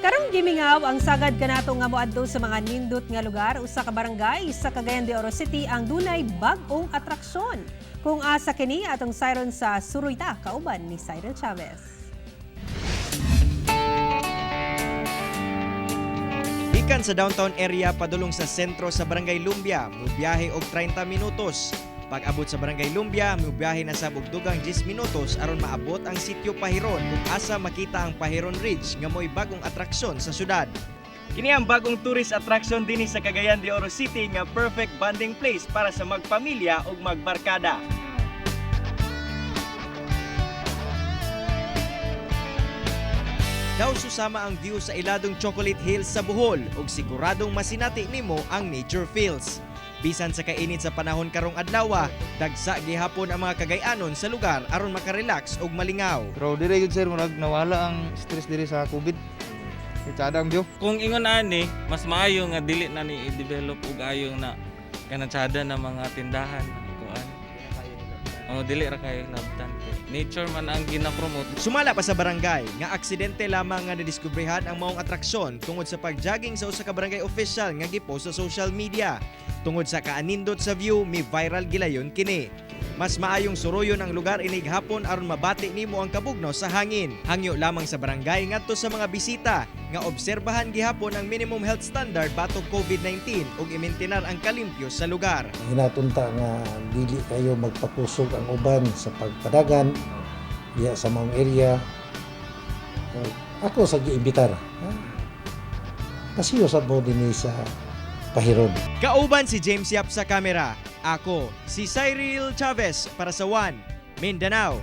Karong gimingaw ang sagad kanato nga moadto sa mga nindot nga lugar usa ka barangay sa Cagayan de Oro City ang dunay bag-ong atraksyon. Kung asa kini atong siren sa Suruita kauban ni Cyril Chavez. Ikan sa downtown area padulong sa sentro sa Barangay Lumbia, mubiyahe og 30 minutos. Pag-abot sa Barangay Lumbia, mubiyahe na sa bugdugang 10 minutos aron maabot ang sitio Pahiron kung asa makita ang Pahiron Ridge nga mo'y bagong atraksyon sa syudad. Kini ang bagong tourist attraction dinhi sa Cagayan de Oro City nga perfect bonding place para sa magpamilya ug magbarkada. Daw susama ang view sa iladong Chocolate Hills sa Bohol ug siguradong masinati nimo ang nature feels. Bisan sa kainit sa panahon karong adlaw, dagsa gihapon ang mga Cagayanon sa lugar aron makarelax ug malingaw. Pero dire gud sir murag nawala ang stress dire sa COVID. Itada ang view. Kung ingon ani, mas maayo nga dili na ni i-develop ug ayo na kanantsada na mga tindahan kuan. Dili ra kay labtan. Nature man ang gina-promote. Sumala pa sa barangay nga aksidente lamang nga nadiskubrihan ang maong atraksyon tungod sa pagjogging sa usa ka barangay official nga gipost sa social media. Tungod sa kaanindot sa view, may viral gilayon kini. Mas maayong suruyon ang lugar inig hapon aron mabati nimo ang kabugnaw sa hangin. Hangyo lamang sa barangay ngadto sa mga bisita nga obserbahan gihapon ang minimum health standard batok COVID-19 ug imintinar ang kalimpyo sa lugar. Hinatunta nga dili kayo magpakusog ang uban sa pagpadagan diya sa maong area. Ako sa giimbitar. Pasiyo sa mo dinhi sa Pahiron. Kauban si James Yap sa kamera. Ako si Cyril Chavez para sa One Mindanao.